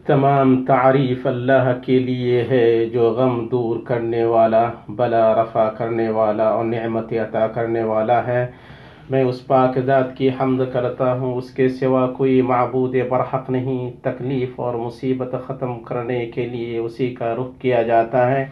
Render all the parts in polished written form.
تمام تعریف اللہ کے لیے ہے جو غم دور کرنے والا، بلا رفع کرنے والا اور نعمت عطا کرنے والا ہے۔ میں اس پاک ذات کی حمد کرتا ہوں، اس کے سوا کوئی معبود برحق نہیں۔ تکلیف اور مصیبت ختم کرنے کے لیے اسی کا رخ کیا جاتا ہے۔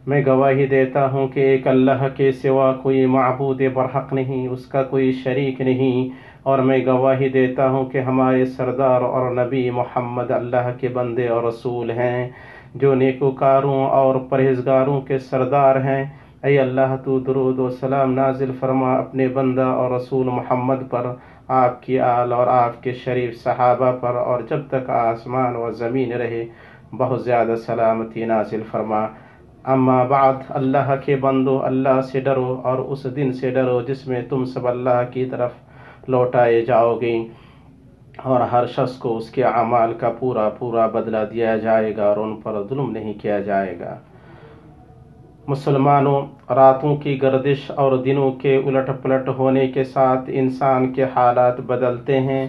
میں گواہی دیتا ہوں کہ ایک اللہ کے سوا کوئی معبود برحق نہیں، اس کا کوئی شریک نہیں، اور میں گواہی دیتا ہوں کہ ہمارے سردار اور نبی محمد اللہ کے بندے اور رسول ہیں، جو نیکوکاروں اور پرہیزگاروں کے سردار ہیں۔ اے اللہ، تو درود و سلام نازل فرما اپنے بندہ اور رسول محمد پر، آپ کی آل اور آپ کے شریف صحابہ پر، اور جب تک آسمان و زمین رہے بہت زیادہ سلامتی نازل فرما۔ اما بعد، اللہ کے بندو، اللہ سے ڈرو اور اس دن سے ڈرو جس میں تم سب اللہ کی طرف لوٹائے جاؤ گے، اور ہر شخص کو اس کے اعمال کا پورا پورا بدلہ دیا جائے گا، اور ان پر ظلم نہیں کیا جائے گا۔ مسلمانوں، راتوں کی گردش اور دنوں کے الٹ پلٹ ہونے کے ساتھ انسان کے حالات بدلتے ہیں،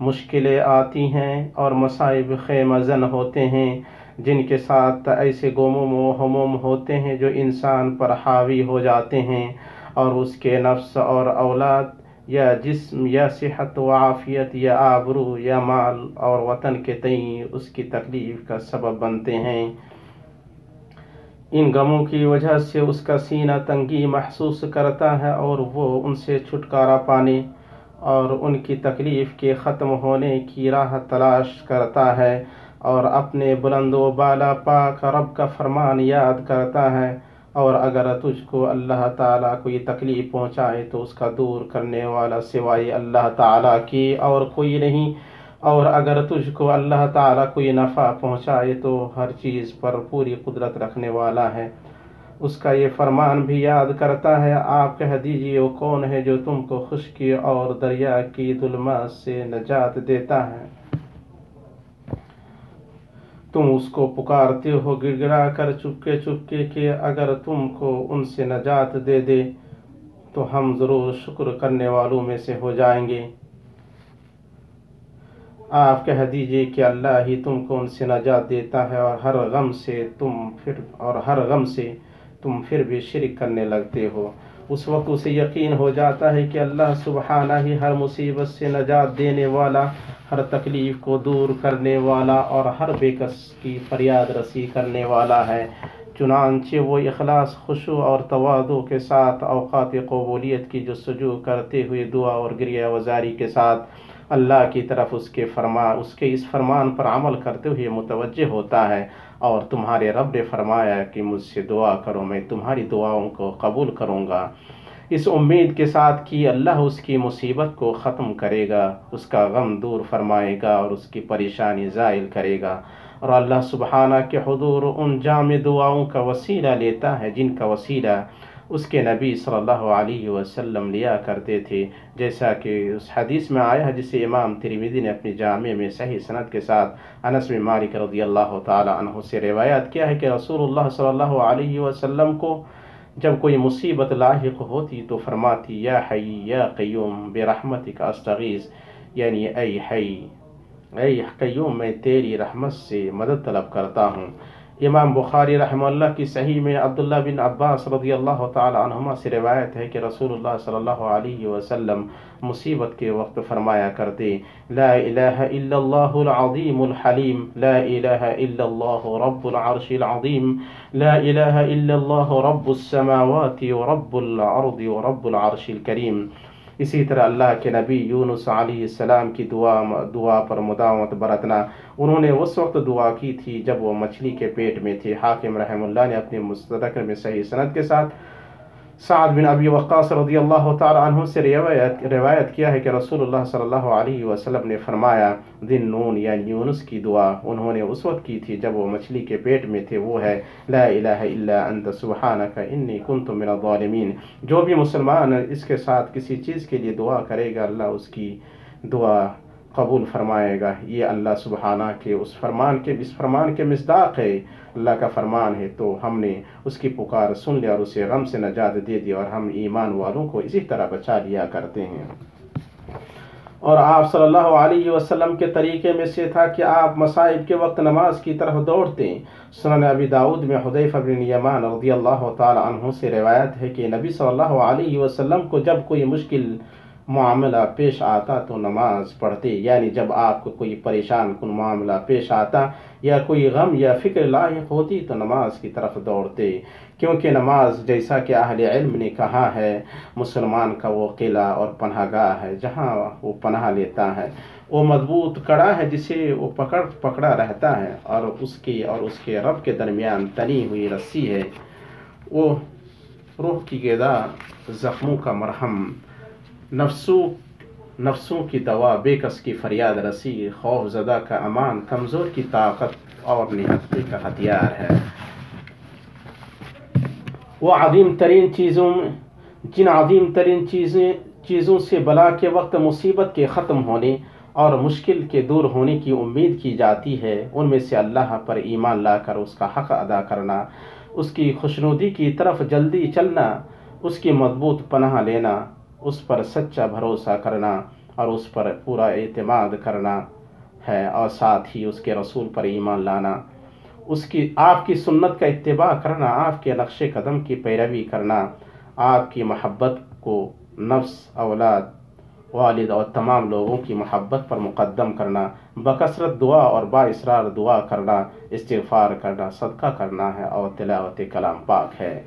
مشکلیں آتی ہیں اور مصائب خیمہ زن ہوتے ہیں، جن کے ساتھ ایسے غموم و ہموم ہوتے ہیں جو انسان پر حاوی ہو جاتے ہیں، اور اس کے نفس اور اولاد یا جسم یا صحت و عافیت یا آبرو یا مال اور وطن کے تئیں اس کی تکلیف کا سبب بنتے ہیں۔ ان غموں کی وجہ سے اس کا سینہ تنگی محسوس کرتا ہے، اور وہ ان سے چھٹکارا پانے اور ان کی تکلیف کے ختم ہونے کی راہ تلاش کرتا ہے، اور اپنے بلند و بالا پاک رب کا فرمان یاد کرتا ہے۔ اور اگر تجھ کو اللہ تعالیٰ کوئی تکلیف پہنچائے تو اس کا دور کرنے والا سوائے اللہ تعالیٰ کی اور کوئی نہیں، اور اگر تجھ کو اللہ تعالیٰ کوئی نفع پہنچائے تو ہر چیز پر پوری قدرت رکھنے والا ہے، اس کا یہ فرمان بھی یاد کرتا ہے۔ آپ کہہ دیجئے، وہ کون ہے جو تم کو خشکی اور دریا کی ظلمات سے نجات دیتا ہے؟ تم اس کو پکارتے ہو گڑ گڑا کر چپکے چپکے کہ اگر تم کو ان سے نجات دے دے تو ہم ضرور شکر کرنے والوں میں سے ہو جائیں گے۔ آپ کہہ دیجئے کہ اللہ ہی تم کو ان سے نجات دیتا ہے، اور ہر غم سے تم پھر بھی شرک کرنے لگتے ہو۔ اس وقت اسے یقین ہو جاتا ہے کہ اللہ سبحانہ ہی ہر مصیبت سے نجات دینے والا، ہر تکلیف کو دور کرنے والا، اور ہر بے کس کی فریاد رسی کرنے والا ہے۔ چنانچہ وہ اخلاص، خشوع اور تواضع کے ساتھ اوقات قبولیت کی جستجو کرتے ہوئے دعا اور گریہ وزاری کے ساتھ اللہ کی طرف اس کے اس فرمان پر عمل کرتے ہوئے متوجہ ہوتا ہے، اور تمہارے رب نے فرمایا کہ مجھ سے دعا کرو، میں تمہاری دعاؤں کو قبول کروں گا، اس امید کے ساتھ کہ اللہ اس کی مصیبت کو ختم کرے گا، اس کا غم دور فرمائے گا اور اس کی پریشانی زائل کرے گا، اور اللہ سبحانہ کے حضور ان جامع دعاؤں کا وسیلہ لیتا ہے جن کا وسیلہ اس کے نبی صلی اللہ علیہ وسلم لیا کرتے تھے، جیسا کہ اس حدیث میں آیا ہے جسے امام ترمذی نے اپنی جامع میں صحیح سند کے ساتھ انس بن مالک رضی اللہ تعالی عنہ سے روایت کیا ہے کہ رسول اللہ صلی اللہ علیہ وسلم کو جب کوئی مصیبت لاحق ہوتی تو فرماتی، یا حی یا قیوم برحمتک استغیث، یعنی اے حی اے قیوم، میں تیری رحمت سے مدد طلب کرتا ہوں۔ امام بخاری رحمہ اللہ کی صحیح میں عبداللہ بن عباس رضی اللہ تعالی عنہما سے روایت ہے کہ رسول اللہ صلی اللہ علیہ وسلم مصیبت کے وقت فرمایا کرتے، لا الہ الا اللہ العظیم الحلیم، لا الہ الا اللہ رب العرش العظیم، لا الہ الا اللہ رب السماوات ورب الارض ورب العرش الکریم۔ اسی طرح اللہ کے نبی یونس علیہ السلام کی دعا پر مداومت برتنا۔ انہوں نے اس وقت دعا کی تھی جب وہ مچھلی کے پیٹ میں تھے۔ حاکم رحمہ اللہ نے اپنے مستدرک میں صحیح سند کے ساتھ سعد بن ابی وقاص رضی اللہ تعالی عنہ سے روایت کیا ہے کہ رسول اللہ صلی اللہ علیہ وسلم نے فرمایا، ذن نون یعنی یونس کی دعا انہوں نے اس وقت کی تھی جب وہ مچھلی کے پیٹ میں تھے، وہ ہے لا الہ الا انت سبحانک انی کنت من الظالمین۔ جو بھی مسلمان اس کے ساتھ کسی چیز کے لیے دعا کرے گا، اللہ اس کی دعا قبول فرمائے گا۔ یہ اللہ سبحانہ کے اس فرمان کے مصداق ہے، اللہ کا فرمان ہے، تو ہم نے اس کی پکار سن لیا اور اسے غم سے نجات دے دی، اور ہم ایمان والوں کو اسی طرح بچا لیا کرتے ہیں۔ اور آپ صلی اللہ علیہ وسلم کے طریقے میں سے تھا کہ آپ مصائب کے وقت نماز کی طرف دوڑتے۔ سنن ابی داؤد میں حذیفہ بن یمان رضی اللہ تعالی عنہ سے روایت ہے کہ نبی صلی اللہ علیہ وسلم کو جب کوئی مشکل معاملہ پیش آتا تو نماز پڑھتے، یعنی جب آپ کو کوئی پریشان کن معاملہ پیش آتا یا کوئی غم یا فکر لاحق ہوتی تو نماز کی طرف دوڑتے، کیونکہ نماز جیسا کہ اہل علم نے کہا ہے مسلمان کا وہ قلعہ اور پناہ گاہ ہے جہاں وہ پناہ لیتا ہے، وہ مضبوط کڑا ہے جسے وہ پکڑا رہتا ہے، اور اس کے رب کے درمیان تنی ہوئی رسی ہے، وہ روح کی غذا، زخموں کا مرہم، نفسوں کی دوا، بے کس کی فریاد رسی، خوف زدہ کا امان، کمزور کی طاقت اور نہتے کا ہتھیار ہے۔ وہ جن عظیم ترین چیزوں سے بلا کے وقت مصیبت کے ختم ہونے اور مشکل کے دور ہونے کی امید کی جاتی ہے، ان میں سے اللہ پر ایمان لا کر اس کا حق ادا کرنا، اس کی خوشنودی کی طرف جلدی چلنا، اس کی مضبوط پناہ لینا، اس پر سچا بھروسہ کرنا اور اس پر پورا اعتماد کرنا ہے، اور ساتھ ہی اس کے رسول پر ایمان لانا، آپ کی سنت کا اتباع کرنا، آپ کے نقش قدم کی پیروی کرنا، آپ کی محبت کو نفس، اولاد، والد اور تمام لوگوں کی محبت پر مقدم کرنا، بکثرت دعا اور بااصرار دعا کرنا، استغفار کرنا، صدقہ کرنا ہے اور تلاوت کلام پاک ہے۔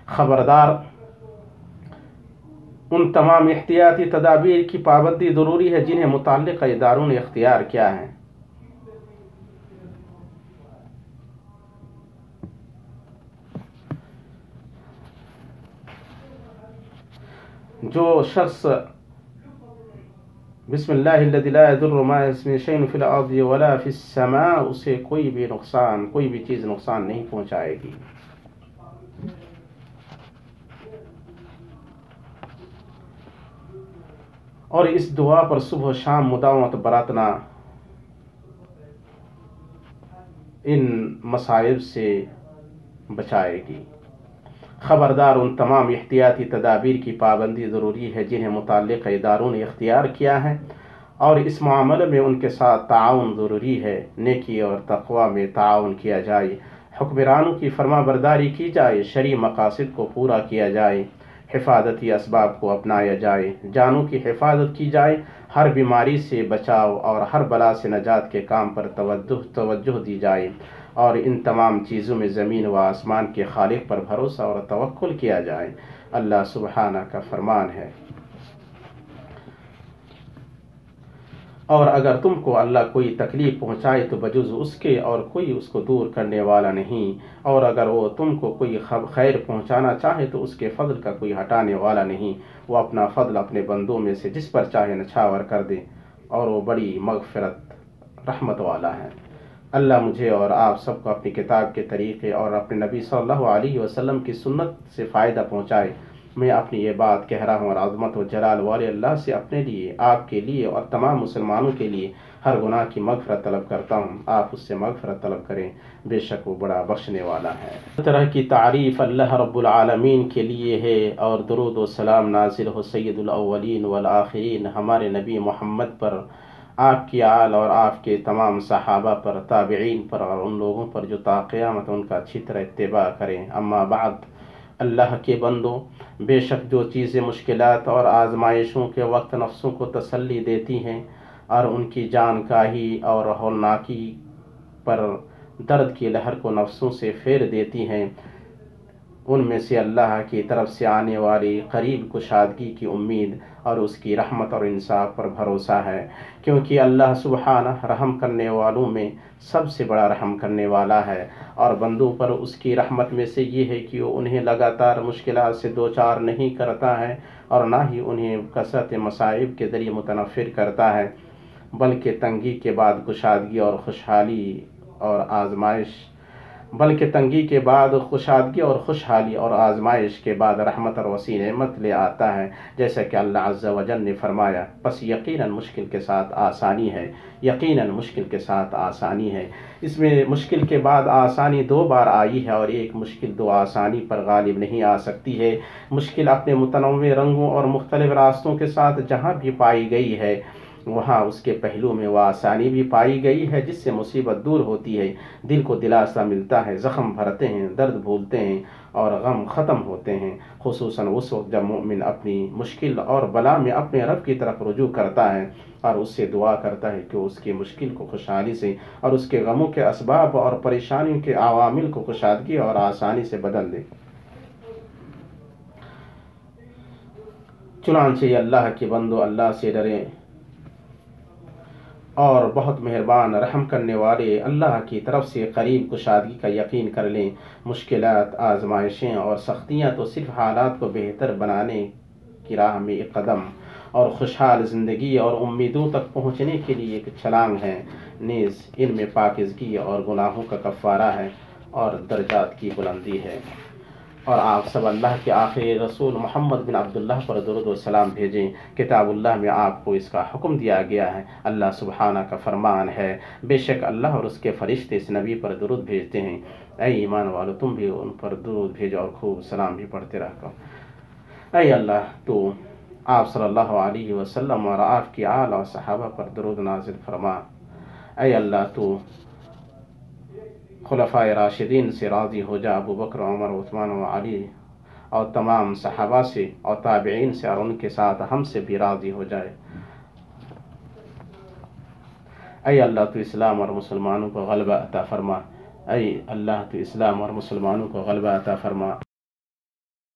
خبردار، ان تمام احتیاطی تدابیر کی پابندی ضروری ہے جنہیں متعلقہ اداروں نے اختیار کیا ہے۔ جو شخص بسم اللہ الذی لا یضر مع اسمہ شیء فی الارض ولا فی السماء، اسے کوئی بھی چیز نقصان نہیں پہنچائے گی۔ اور اس دعا پر صبح و شام مداومت برتنا ان مصائب سے بچائے گی۔ خبردار، ان تمام احتیاطی تدابیر کی پابندی ضروری ہے جنہیں متعلقہ اداروں نے اختیار کیا ہے، اور اس معاملے میں ان کے ساتھ تعاون ضروری ہے۔ نیکی اور تقوی میں تعاون کیا جائے، حکمرانوں کی فرما برداری کی جائے، شرعی مقاصد کو پورا کیا جائے، حفاظتی اسباب کو اپنایا جائے، جانوں کی حفاظت کی جائے، ہر بیماری سے بچاؤ اور ہر بلا سے نجات کے کام پر توجہ دی جائے، اور ان تمام چیزوں میں زمین و آسمان کے خالق پر بھروسہ اور توکل کیا جائے۔ اللہ سبحانہ کا فرمان ہے، اور اگر تم کو اللہ کوئی تکلیف پہنچائے تو بجز اس کے اور کوئی اس کو دور کرنے والا نہیں، اور اگر وہ تم کو کوئی خیر پہنچانا چاہے تو اس کے فضل کا کوئی ہٹانے والا نہیں، وہ اپنا فضل اپنے بندوں میں سے جس پر چاہے نچھاور کر دے، اور وہ بڑی مغفرت رحمت والا ہے۔ اللہ مجھے اور آپ سب کو اپنی کتاب کے طریقے اور اپنے نبی صلی اللہ علیہ وسلم کی سنت سے فائدہ پہنچائے۔ میں اپنی یہ بات کہہ رہا ہوں اور عظمت و جلال والے اللہ سے اپنے لیے، آپ کے لیے اور تمام مسلمانوں کے لیے ہر گناہ کی مغفرت طلب کرتا ہوں۔ آپ اس سے مغفرت طلب کریں، بے شک وہ بڑا بخشنے والا ہے۔ اس طرح کی تعریف اللہ رب العالمین کے لیے ہے، اور درود و سلام نازل ہو سید الاولین والآخرین ہمارے نبی محمد پر، آپ کی آل اور آپ کے تمام صحابہ پر، تابعین پر، اور ان لوگوں پر جو تا قیامت ان کا اچھی طرح اتباع کریں۔ اما بعد، اللہ کے بندوں، بے شک جو چیزیں مشکلات اور آزمائشوں کے وقت نفسوں کو تسلی دیتی ہیں اور ان کی جان کاہی اور ہولناکی پر درد کی لہر کو نفسوں سے پھیر دیتی ہیں، ان میں سے اللہ کی طرف سے آنے والی قریب کشادگی کی امید اور اس کی رحمت اور انصاف پر بھروسہ ہے، کیونکہ اللہ سبحانہ رحم کرنے والوں میں سب سے بڑا رحم کرنے والا ہے، اور بندوں پر اس کی رحمت میں سے یہ ہے کہ وہ انہیں لگاتار مشکلات سے دوچار نہیں کرتا ہے، اور نہ ہی انہیں کثرت مصائب کے ذریعے متنفر کرتا ہے، بلکہ تنگی کے بعد کشادگی اور خوشحالی اور آزمائش کے بعد رحمت اور وسیع نعمت لے آتا ہے، جیسا کہ اللہ عز و جل نے فرمایا، پس یقیناً مشکل کے ساتھ آسانی ہے، یقیناً مشکل کے ساتھ آسانی ہے۔ اس میں مشکل کے بعد آسانی دو بار آئی ہے، اور ایک مشکل دو آسانی پر غالب نہیں آ سکتی ہے۔ مشکل اپنے متنوع رنگوں اور مختلف راستوں کے ساتھ جہاں بھی پائی گئی ہے، وہاں اس کے پہلو میں وہ آسانی بھی پائی گئی ہے جس سے مصیبت دور ہوتی ہے، دل کو دلاسا ملتا ہے، زخم بھرتے ہیں، درد بھولتے ہیں اور غم ختم ہوتے ہیں، خصوصاً اس وقت جب مومن اپنی مشکل اور بلا میں اپنے رب کی طرف رجوع کرتا ہے اور اس سے دعا کرتا ہے کہ اس کی مشکل کو خوشحالی سے اور اس کے غموں کے اسباب اور پریشانیوں کے عوامل کو کشادگی اور آسانی سے بدل دے۔ چنانچہ اللہ کے بندو، اللہ سے ڈریں اور بہت مہربان رحم کرنے والے اللہ کی طرف سے قریب کشادگی کا یقین کر لیں۔ مشکلات، آزمائشیں اور سختیاں تو صرف حالات کو بہتر بنانے کی راہ میں ایک قدم اور خوشحال زندگی اور امیدوں تک پہنچنے کے لیے ایک چھلانگ ہے، نیز ان میں پاکیزگی اور گناہوں کا کفارہ ہے اور درجات کی بلندی ہے۔ اور آپ سب اللہ کے آخری رسول محمد بن عبداللہ پر درود و سلام بھیجیں۔ کتاب اللہ میں آپ کو اس کا حکم دیا گیا ہے۔ اللہ سبحانہ کا فرمان ہے، بے شک اللہ اور اس کے فرشتے اس نبی پر درود بھیجتے ہیں۔ اے ایمان والو، تم بھی ان پر درود بھیجو اور خوب سلام بھی پڑھتے رہو۔ اے اللہ، تو آپ صلی اللہ علیہ وسلم اور آپ کی آل اور صحابہ پر درود نازل فرما۔ اے اللہ، تو خلفائے راشدین سے راضی ہو جا، ابو بکر، عمر، عثمان و علی اور تمام صحابہ سے اور تابعین سے، اور ان کے ساتھ ہم سے بھی راضی ہو جائے۔ اے اللہ، تو اسلام اور مسلمانوں کو غلبہ عطا فرما۔ اے اللہ، تو اسلام اور مسلمانوں کو غلبہ عطا فرما۔